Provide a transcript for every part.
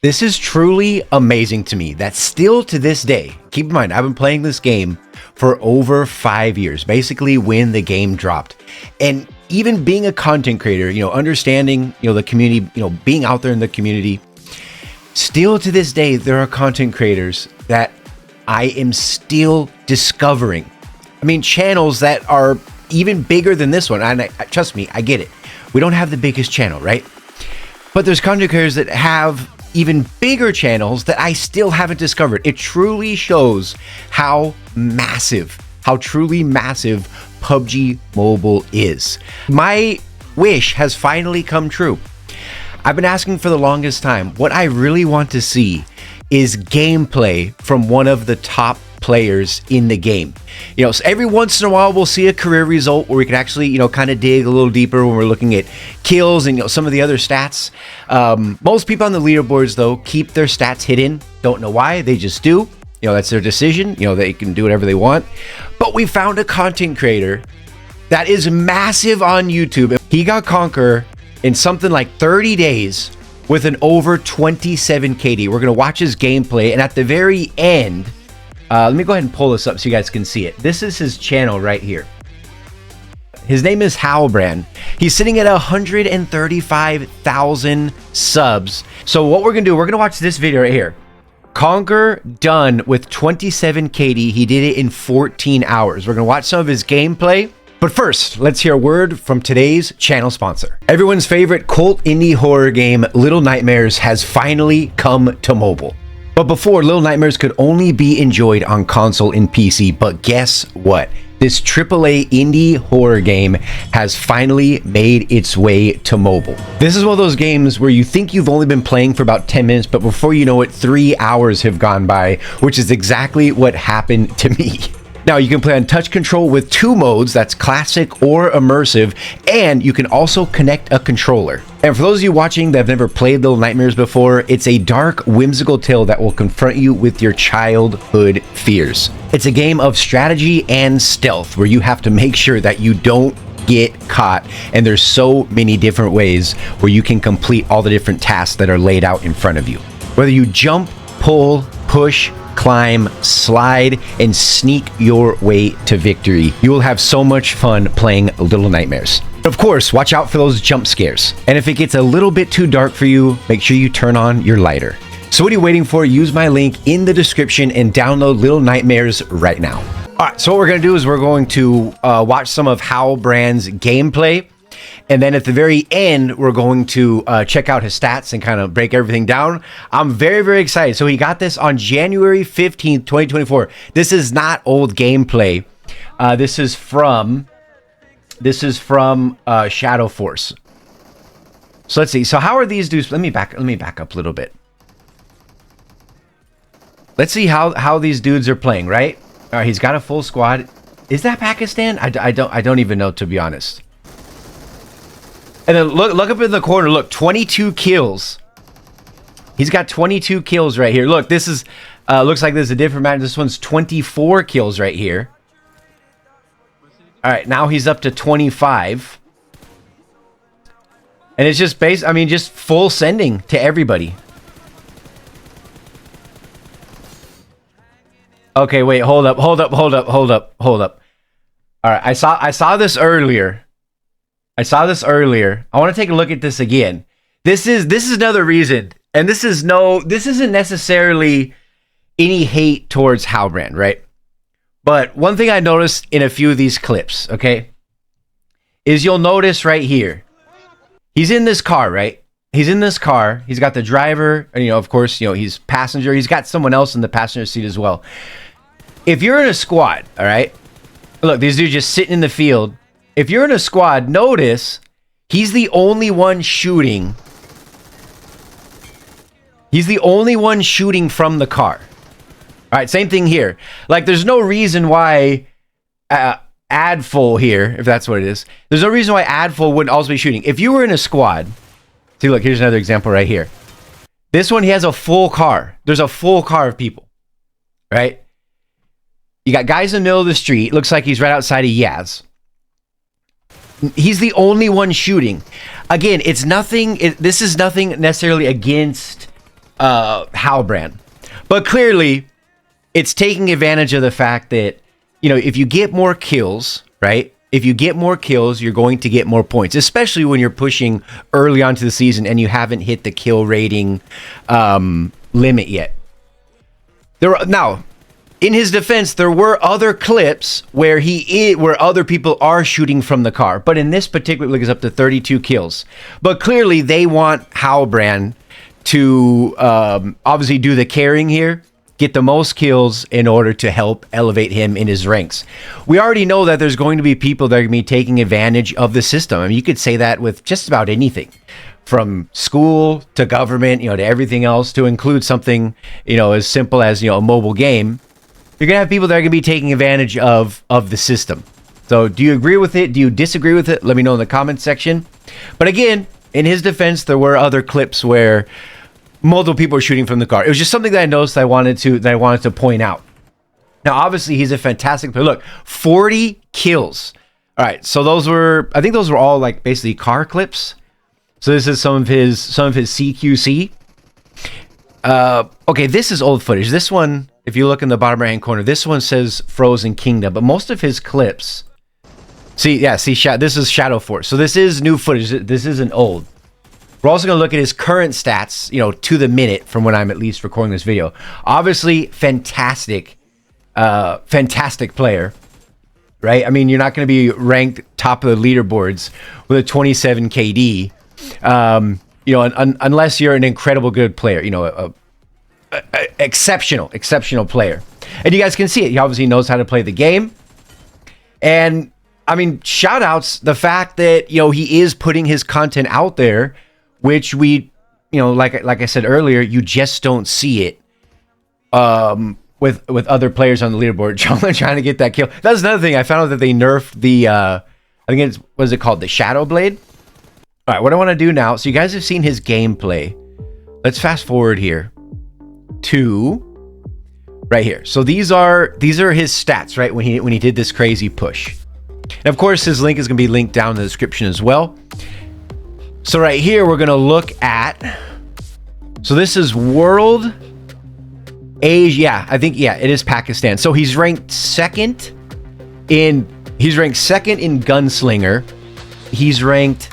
This is truly amazing to me that still to this day, keep in mind, I've been playing this game for over 5 years, basically when the game dropped. And even being a content creator, understanding, the community, being out there in the community, still to this day, there are content creators that I am still discovering. I mean, channels that are even bigger than this one. And trust me, I get it. We don't have the biggest channel, right? But there's content creators that have even bigger channels that I still haven't discovered. It truly shows how truly massive PUBG Mobile is. My wish has finally come true. I've been asking for the longest time. What I really want to see is gameplay from one of the top players in the game. So every once in a while we'll see a career result where we can actually, kind of dig a little deeper when we're looking at kills and some of the other stats. Most people on the leaderboards though keep their stats hidden. Don't know why, they just do. That's their decision. They can do whatever they want. But we found a content creator that is massive on YouTube. He got Conqueror in something like 30 days with an over 27 KD. We're gonna watch his gameplay, and at the very end, let me go ahead and pull this up so you guys can see it. This is his channel right here. His name is Halbrand. He's sitting at 135,000 subs. So what we're gonna do, we're gonna watch this video right here. Conqueror done with 27 KD. He did it in 14 hours. We're gonna watch some of his gameplay. But first, let's hear a word from today's channel sponsor. Everyone's favorite cult indie horror game, Little Nightmares, has finally come to mobile. But before, Little Nightmares could only be enjoyed on console and PC, but guess what? This AAA indie horror game has finally made its way to mobile. This is one of those games where you think you've only been playing for about 10 minutes, but before you know it, 3 hours have gone by, which is exactly what happened to me. Now, you can play on touch control with 2 modes, that's classic or immersive, and you can also connect a controller. And for those of you watching that have never played Little Nightmares before, it's a dark, whimsical tale that will confront you with your childhood fears. It's a game of strategy and stealth where you have to make sure that you don't get caught, and there's so many different ways where you can complete all the different tasks that are laid out in front of you. Whether you jump, pull, push, climb, slide, and sneak your way to victory, you will have so much fun playing Little Nightmares. Of course, watch out for those jump scares. And if it gets a little bit too dark for you, make sure you turn on your lighter. So what are you waiting for? Use my link in the description and download Little Nightmares right now. All right, so what we're gonna do is we're going to watch some of Halbrand's gameplay. And then at the very end, we're going to check out his stats and kind of break everything down. I'm very, very excited. So he got this on January 15th, 2024. This is not old gameplay. This is from Shadow Force. So let's see. So how are these dudes? Let me back up a little bit. Let's see how these dudes are playing, right? All right, he's got a full squad. Is that Pakistan? I don't even know, to be honest. And then look up in the corner. Look, 22 kills. He's got 22 kills right here. Look, this is looks like this is a different match. This one's 24 kills right here. All right, now he's up to 25. And it's just just full sending to everybody. Okay, wait, hold up. All right, I saw this earlier. I want to take a look at this again. This is another reason, and this isn't necessarily any hate towards Halbrand, right? But one thing I noticed in a few of these clips, okay, is you'll notice right here, he's in this car, right? He's in this car. He's got the driver, and of course, he's passenger. He's got someone else in the passenger seat as well. If you're in a squad, all right, look, these dudes just sitting in the field. If you're in a squad, notice he's the only one shooting. He's the only one shooting from the car. All right, same thing here. Like, there's no reason why Adful here, if that's what it is, there's no reason why Adful wouldn't also be shooting. If you were in a squad, see, look, here's another example right here. This one, he has a full car. There's a full car of people, right? You got guys in the middle of the street. Looks like he's right outside of Yaz. He's the only one shooting. Again, it's nothing. This is nothing necessarily against Halbrand. But clearly, it's taking advantage of the fact that, you know, if you get more kills, right? If you get more kills, you're going to get more points, especially when you're pushing early onto the season and you haven't hit the kill rating limit yet. Now, in his defense, there were other clips where where other people are shooting from the car, but in this particular, look, it's up to 32 kills. But clearly, they want Halbrand to obviously do the carrying here, get the most kills in order to help elevate him in his ranks. We already know that there's going to be people that are going to be taking advantage of the system. I mean, you could say that with just about anything, from school to government, you know, to everything else, to include something, you know, as simple as, you know, a mobile game. You're going to have people that are going to be taking advantage of the system. So do you agree with it? Do you disagree with it? Let me know in the comments section. But again, in his defense, there were other clips where multiple people are shooting from the car. It was just something that I noticed that I wanted to point out. Now, obviously, he's a fantastic player. Look, 40 kills. All right, so I think those were all like basically car clips. So this is some of his CQC. Okay, this is old footage. This one, if you look in the bottom right hand corner, this one says Frozen Kingdom, but most of his clips, this is Shadow Force. So this is new footage. This isn't old. We're also going to look at his current stats, you know, to the minute from when I'm at least recording this video. Obviously, fantastic player, right? I mean, you're not going to be ranked top of the leaderboards with a 27 KD, you know, unless you're an incredible good player, you know, a exceptional player. And you guys can see it. He obviously knows how to play the game. And I mean, shout outs the fact that, you know, he is putting his content out there, which we, you know, like I said earlier, you just don't see it with other players on the leaderboard trying to get that kill. That's another thing. I found out that they nerfed the I think it's, what is it called, the Shadow Blade. All right, what I want to do now, so you guys have seen his gameplay. Let's fast forward here to right here. So these are his stats, right, when he did this crazy push. And of course, his link is going to be linked down in the description as well. So right here, we're going to look at, so this is World Asia. Yeah, I think, yeah, it is Pakistan. So he's ranked second in Gunslinger. He's ranked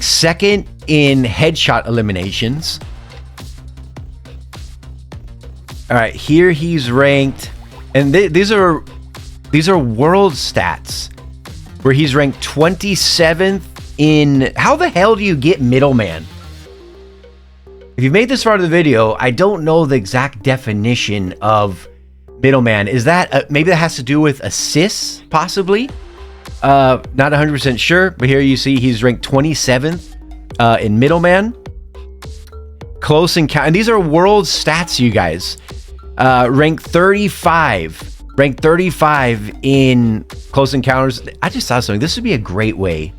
second in headshot eliminations. All right, here he's ranked, and these are world stats, where he's ranked 27th in, how the hell do you get middleman? If you've made this far of the video, I don't know the exact definition of middleman. Is that maybe that has to do with assists, possibly? Not 100% sure, but here you see he's ranked 27th in middleman. Close encounter, and these are world stats, you guys. Ranked 35 in close encounters. I just thought something. This would be a great way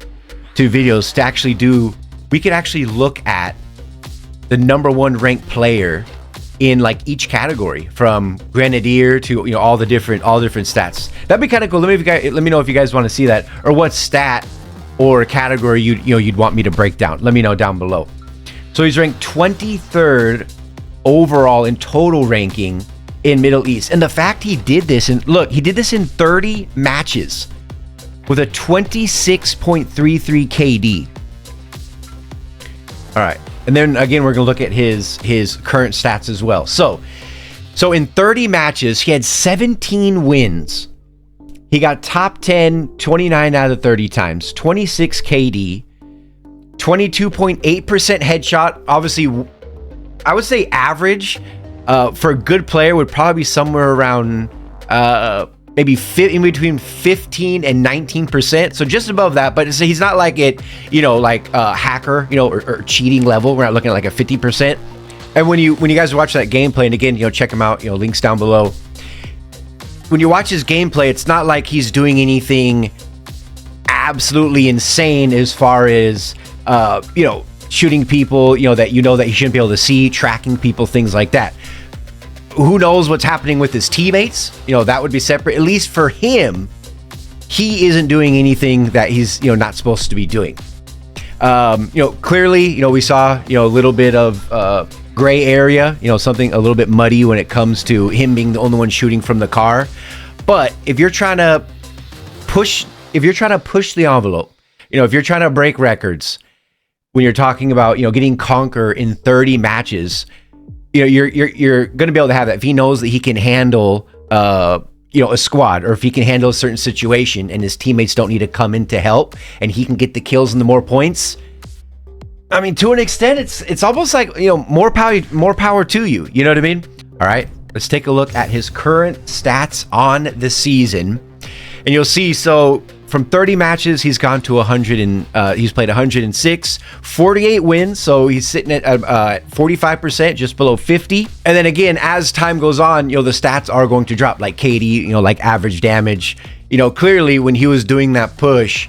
to videos to actually do. We could actually look at the #1 ranked player in like each category, from Grenadier to, you know, all the different stats. That'd be kind of cool. Let me know if you guys want to see that, or what stat or category you'd want me to break down. Let me know down below. So he's ranked 23rd overall in total ranking in Middle East. And the fact he did this, and look, he did this in 30 matches with a 26.33 KD. All right. And then again, we're going to look at his current stats as well. So in 30 matches, he had 17 wins. He got top 10 29 out of 30 times, 26 KD, 22.8% headshot. Obviously, I would say average for a good player would probably be somewhere around maybe in between 15 and 19%. So just above that, but he's not like it, you know, like hacker, you know, or cheating level. We're not looking at like a 50%. And when you guys watch that gameplay, and again, you know, check him out, you know, links down below. When you watch his gameplay, it's not like he's doing anything absolutely insane as far as, you know, shooting people, you know, that you shouldn't be able to see, tracking people, things like that. Who knows what's happening with his teammates? You know, that would be separate. At least for him, he isn't doing anything that he's, you know, not supposed to be doing. You know, clearly, you know, we saw, you know, a little bit of, gray area, you know, something a little bit muddy when it comes to him being the only one shooting from the car. But if you're trying to push the envelope, you know, if you're trying to break records, when you're talking about, you know, getting Conqueror in 30 matches, you know, you're going to be able to have that if he knows that he can handle, you know, a squad, or if he can handle a certain situation and his teammates don't need to come in to help, and he can get the kills and the more points. I mean, to an extent, it's almost like, you know, more power to you. You know what I mean? All right, let's take a look at his current stats on the season, and you'll see. So from 30 matches, he's gone to 100 and he's played 106, 48 wins. So he's sitting at 45%, just below 50. And then again, as time goes on, you know, the stats are going to drop, like KD, you know, like average damage. You know, clearly when he was doing that push,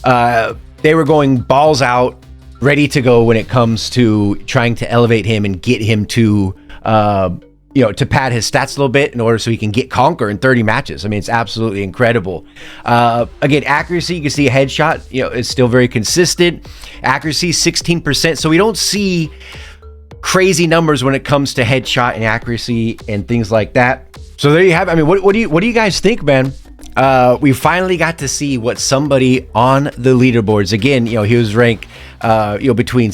they were going balls out, ready to go when it comes to trying to elevate him and get him to, you know, to pad his stats a little bit in order so he can get Conqueror in 30 matches. I mean, it's absolutely incredible. Again, accuracy, you can see a headshot, you know, is still very consistent. Accuracy, 16%. So we don't see crazy numbers when it comes to headshot and accuracy and things like that. So there you have it. I mean, what do you guys think, man? We finally got to see what somebody on the leaderboards, again, you know, he was ranked, you know, between,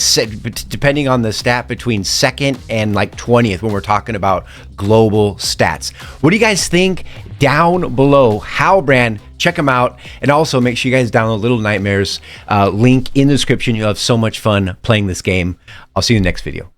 depending on the stat, between 2nd and like 20th when we're talking about global stats. What do you guys think? Down below. Halbrand, check them out. And also make sure you guys download Little Nightmares, link in the description. You'll have so much fun playing this game. I'll see you in the next video.